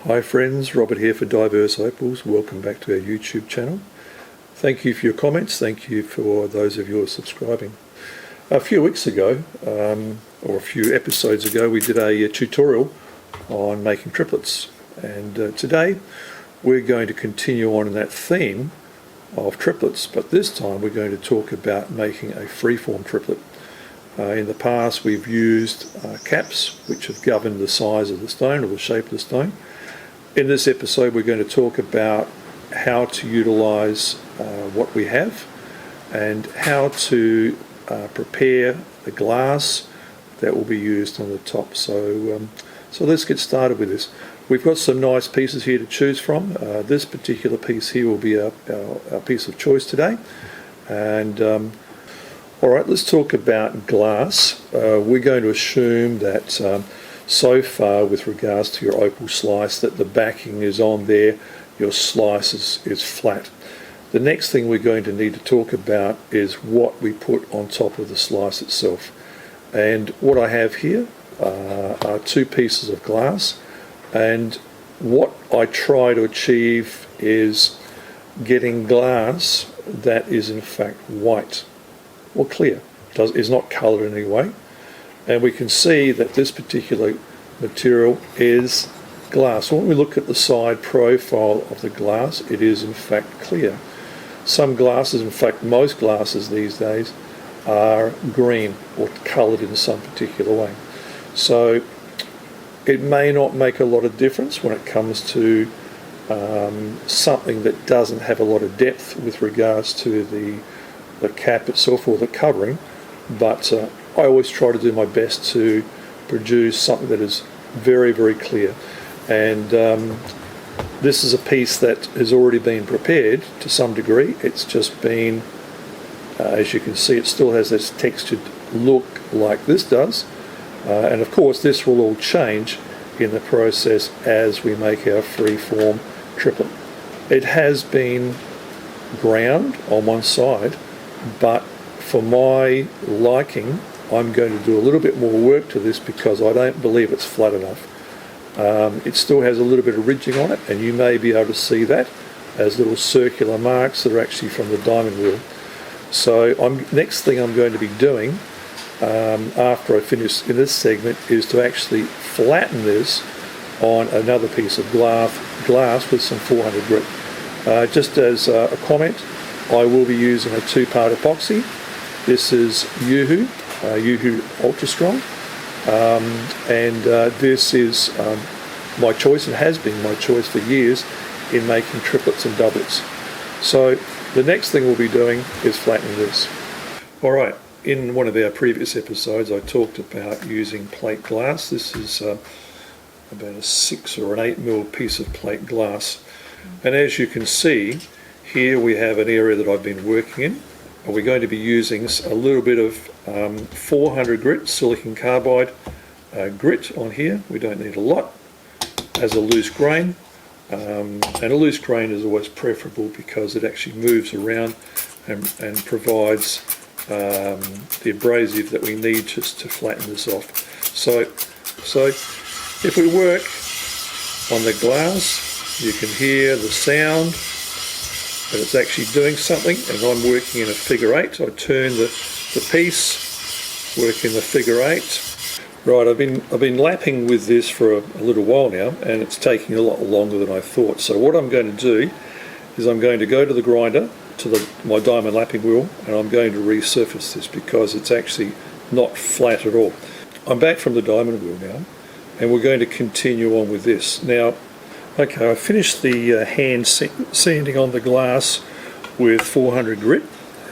Hi friends, Robert here for Diverse Opals. Welcome back to our YouTube channel. Thank you for your comments, thank you for those of you who are subscribing. A few weeks ago, or a few episodes ago, we did a tutorial on making triplets, and today we're going to continue on in that theme of triplets, but this time we're going to talk about making a freeform triplet. In the past we've used caps which have governed the size of the stone or the shape of the stone. In this episode we're going to talk about how to utilize what we have and how to prepare the glass that will be used on the top. So let's get started with this. We've got some nice pieces here to choose from. This particular piece here will be our piece of choice today. And alright, let's talk about glass. We're going to assume that so far with regards to your opal slice that the backing is on there, your slice is flat. The next thing we're going to need to talk about is what we put on top of the slice itself. And what I have here are two pieces of glass, and what I try to achieve is getting glass that is in fact white or clear, is not coloured in any way. And we can see that this particular material is glass. When we look at the side profile of the glass, it is in fact clear. Some glasses, in fact most glasses these days, are green or coloured in some particular way. So it may not make a lot of difference when it comes to something that doesn't have a lot of depth with regards to the cap itself or the covering, but I always try to do my best to produce something that is very, very clear. And this is a piece that has already been prepared to some degree. It's just been, as you can see, it still has this textured look like this does. And of course this will all change in the process as we make our freeform triplet. It has been ground on one side, but for my liking I'm going to do a little bit more work to this because I don't believe it's flat enough. It still has a little bit of ridging on it, and you may be able to see that as little circular marks that are actually from the diamond wheel. So next thing I'm going to be doing after I finish in this segment is to actually flatten this on another piece of glass with some 400 grit. Just as a comment, I will be using a two-part epoxy. This is Yuhu Ultra Strong, and this is my choice and has been my choice for years in making triplets and doublets. So the next thing we'll be doing is flattening this. Alright, in one of our previous episodes I talked about using plate glass. This is about a 6 or an 8mm piece of plate glass, and as you can see here we have an area that I've been working in. We're going to be using a little bit of 400 grit silicon carbide grit on here. We don't need a lot, as a loose grain, and a loose grain is always preferable because it actually moves around and provides the abrasive that we need just to flatten this off. So if we work on the glass, you can hear the sound that it's actually doing something, and I'm working in a figure 8. I turn the piece, work in the figure 8. Right, I've been lapping with this for a little while now, and it's taking a lot longer than I thought. So what I'm going to do is I'm going to go to the grinder, to my diamond lapping wheel, and I'm going to resurface this because it's actually not flat at all. I'm back from the diamond wheel now, and we're going to continue on with this. Now, okay, I finished the hand sanding on the glass with 400 grit,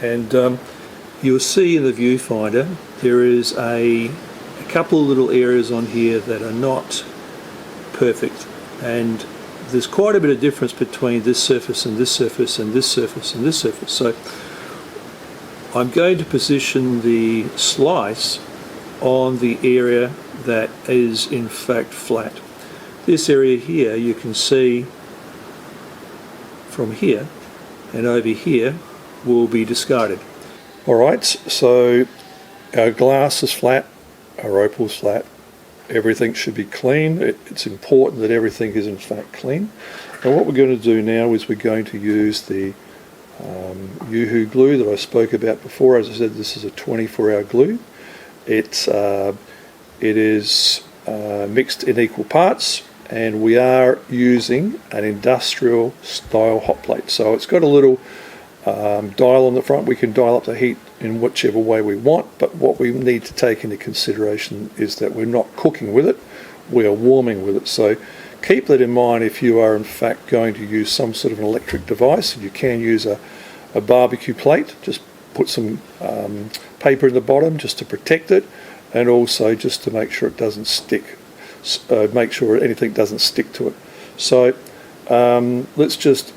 and you'll see in the viewfinder there is a couple of little areas on here that are not perfect, and there's quite a bit of difference between this surface and this surface and this surface and this surface. So I'm going to position the slice on the area that is in fact flat. This area here you can see from here and over here will be discarded. Alright, so our glass is flat, our opal is flat, everything should be clean. It's important that everything is in fact clean. And what we're going to do now is we're going to use the Yoo-hoo glue that I spoke about before. As I said, this is a 24-hour glue. It is mixed in equal parts, and we are using an industrial style hot plate. So it's got a little dial on the front. We can dial up the heat in whichever way we want, but what we need to take into consideration is that we're not cooking with it, we are warming with it. So keep that in mind if you are in fact going to use some sort of an electric device. You can use a barbecue plate. Just put some paper in the bottom just to protect it, and also just to make sure it doesn't stick, make sure anything doesn't stick to it. So let's just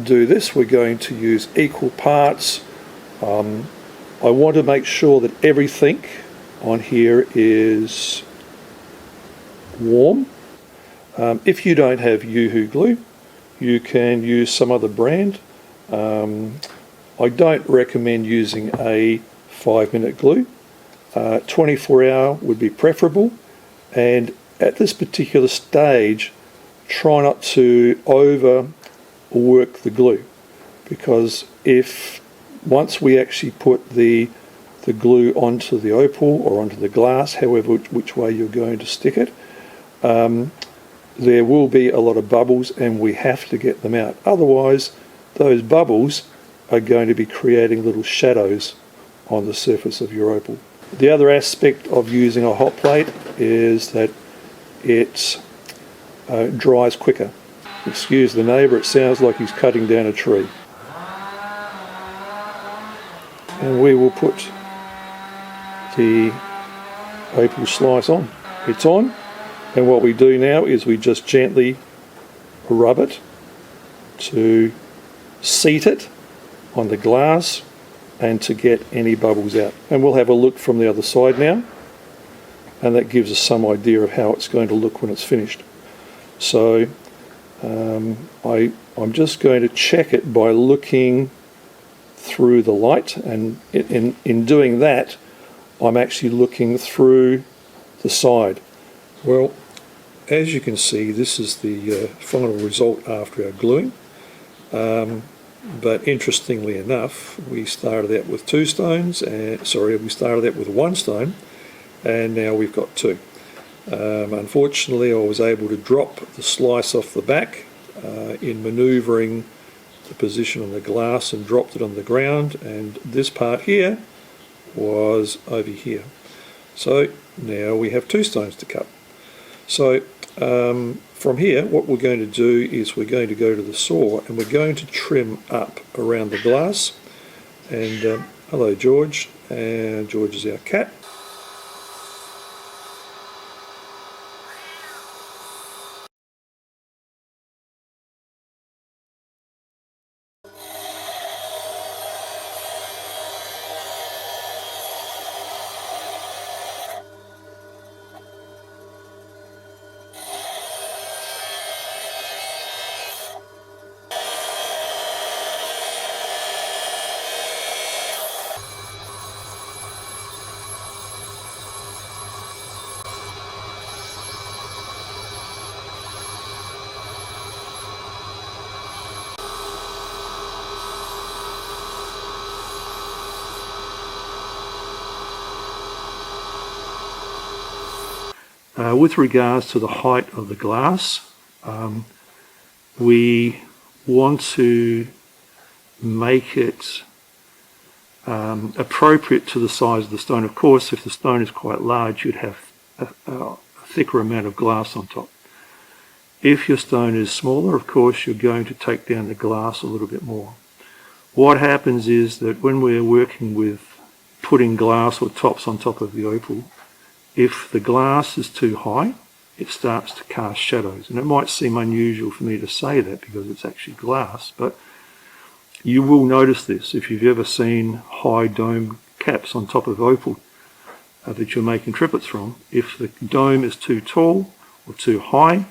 do this. We're going to use equal parts. I want to make sure that everything on here is warm. If you don't have Yoo-hoo glue, you can use some other brand. I don't recommend using a 5-minute glue. 24-hour would be preferable, and at this particular stage try not to overwork the glue, because if once we actually put the glue onto the opal or onto the glass, however which way you're going to stick it, there will be a lot of bubbles, and we have to get them out. Otherwise those bubbles are going to be creating little shadows on the surface of your opal. The other aspect of using a hot plate is that it dries quicker. Excuse the neighbour, it sounds like he's cutting down a tree. And we will put the opal slice on. It's on, and what we do now is we just gently rub it to seat it on the glass and to get any bubbles out. And we'll have a look from the other side now, and that gives us some idea of how it's going to look when it's finished. So I'm just going to check it by looking through the light, and in doing that I'm actually looking through the side. Well, as you can see, this is the final result after our gluing. But interestingly enough, we started out with two stones, we started out with one stone, and now we've got two. Unfortunately, I was able to drop the slice off the back in manoeuvring the position on the glass, and dropped it on the ground, and this part here was over here. So now we have two stones to cut. So from here, what we're going to do is we're going to go to the saw, and we're going to trim up around the glass. And hello George, and George is our cat. With regards to the height of the glass, we want to make it appropriate to the size of the stone. Of course, if the stone is quite large, you'd have a thicker amount of glass on top. If your stone is smaller, of course, you're going to take down the glass a little bit more. What happens is that when we're working with putting glass or tops on top of the opal, if the glass is too high, it starts to cast shadows. And it might seem unusual for me to say that because it's actually glass, but you will notice this if you've ever seen high dome caps on top of opal that you're making triplets from. If the dome is too tall or too high,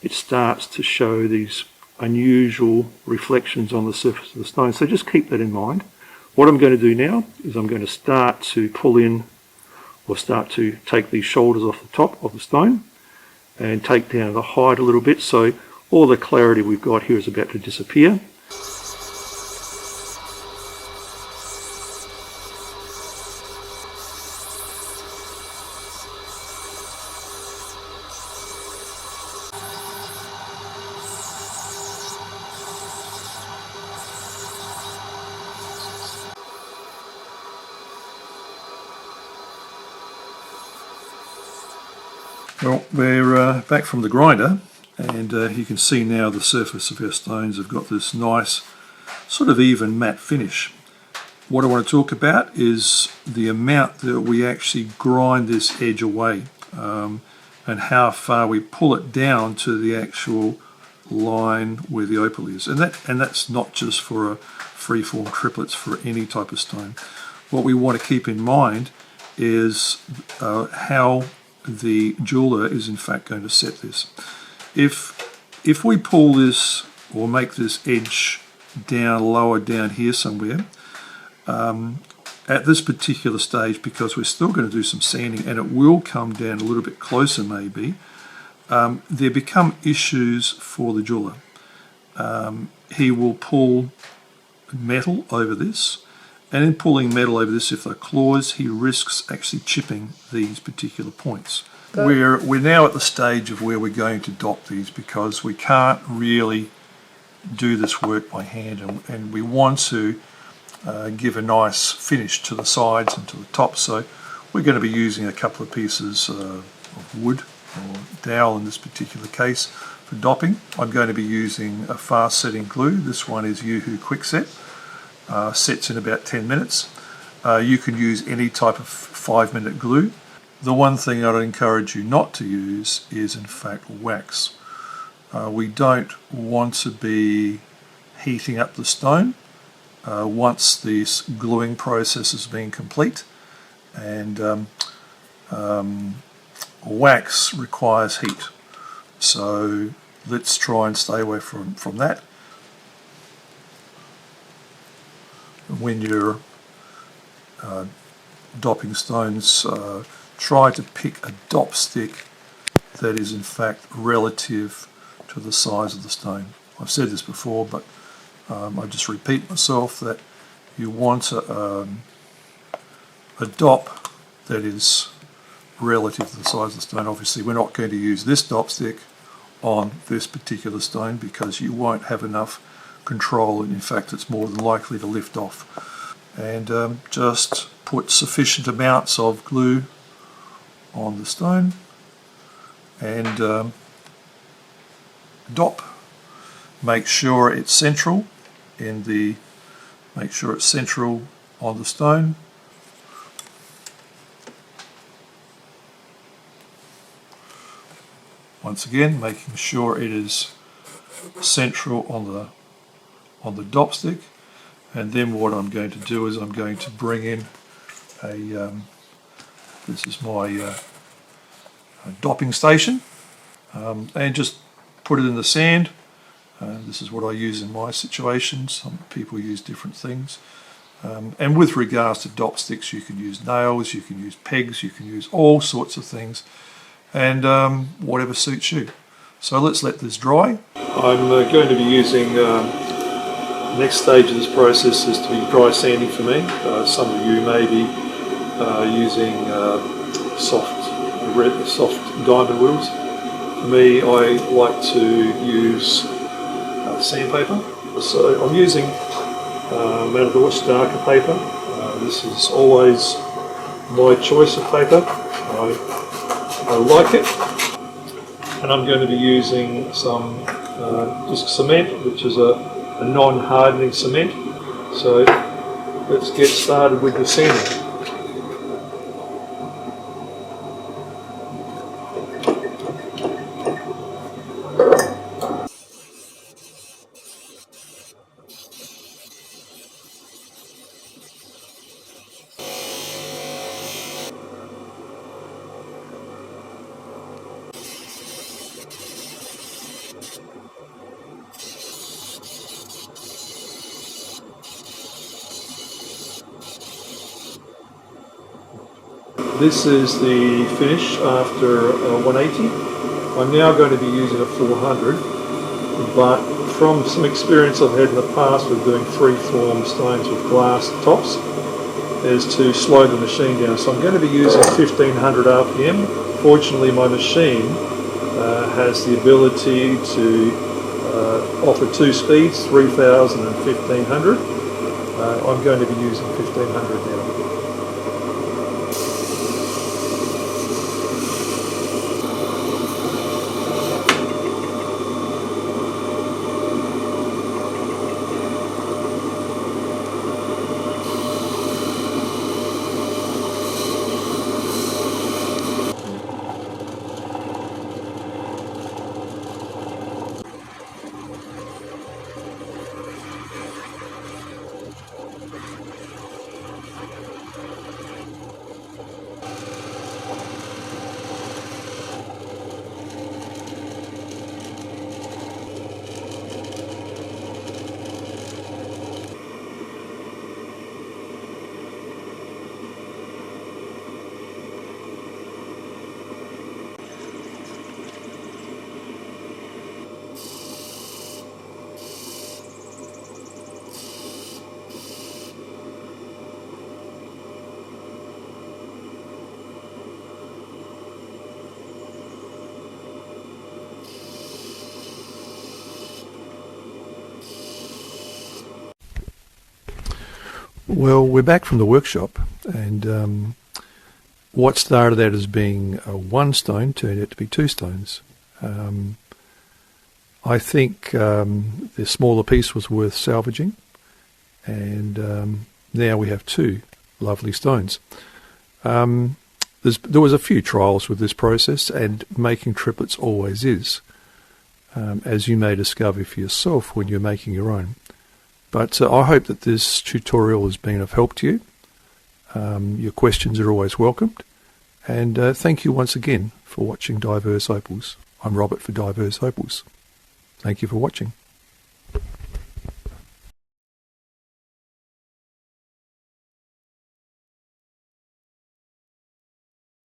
it starts to show these unusual reflections on the surface of the stone. So just keep that in mind. What I'm going to do now is I'm going to start to pull in We'll start to take these shoulders off the top of the stone and take down the height a little bit, so all the clarity we've got here is about to disappear. Well, we're back from the grinder, and you can see now the surface of our stones have got this nice sort of even matte finish. What I want to talk about is the amount that we actually grind this edge away, and how far we pull it down to the actual line where the opal is. And that's not just for a freeform triplets, for any type of stone. What we want to keep in mind is how the jeweler is in fact going to set this. If we pull this or make this edge down, lower down here somewhere, at this particular stage, because we're still going to do some sanding and it will come down a little bit closer maybe, there become issues for the jeweler. He will pull metal over this, and in pulling metal over this, if they're claws, he risks actually chipping these particular points. We're now at the stage of where we're going to dop these, because we can't really do this work by hand, and we want to give a nice finish to the sides and to the top. So we're going to be using a couple of pieces of wood, or dowel in this particular case, for dopping. I'm going to be using a fast setting glue. This one is Yoo-hoo Quick Set. Sets in about 10 minutes. You can use any type of 5-minute glue. The one thing I'd encourage you not to use is in fact wax. We don't want to be heating up the stone once this gluing process has been complete, and wax requires heat, so let's try and stay away from that. When you're dopping stones, try to pick a dop stick that is in fact relative to the size of the stone. I've said this before, but I just repeat myself that you want a dop that is relative to the size of the stone. Obviously we're not going to use this dop stick on this particular stone because you won't have enough control, and in fact it's more than likely to lift off. And just put sufficient amounts of glue on the stone and dop. Make sure it's central on the stone. Once again, making sure it is central on the dop stick, and then what I'm going to do is I'm going to bring in this is my dopping station, and just put it in the sand. This is what I use in my situations. Some people use different things, and with regards to dop sticks, you can use nails, you can use pegs, you can use all sorts of things, and whatever suits you. So let's let this dry. I'm going to be using next stage of this process is to be dry sanding for me. Some of you may be using soft diamond wheels. For me, I like to use sandpaper. So I'm using Matador Starcke paper. This is always my choice of paper. I like it. And I'm going to be using some just cement, which is a non-hardening cement. So let's get started with the sanding. This is the finish after 180. I'm now going to be using a 400, but from some experience I've had in the past with doing freeform stones with glass tops is to slow the machine down. So I'm going to be using 1500 RPM. Fortunately, my machine has the ability to offer two speeds, 3000 and 1500. I'm going to be using 1500 now. Well, we're back from the workshop, and what started out as being one stone turned out to be two stones. I think the smaller piece was worth salvaging, and now we have two lovely stones. There was a few trials with this process, and making triplets always is, as you may discover for yourself when you're making your own. But I hope that this tutorial has been of help to you. Your questions are always welcomed. And thank you once again for watching Diverse Opals. I'm Robert for Diverse Opals. Thank you for watching.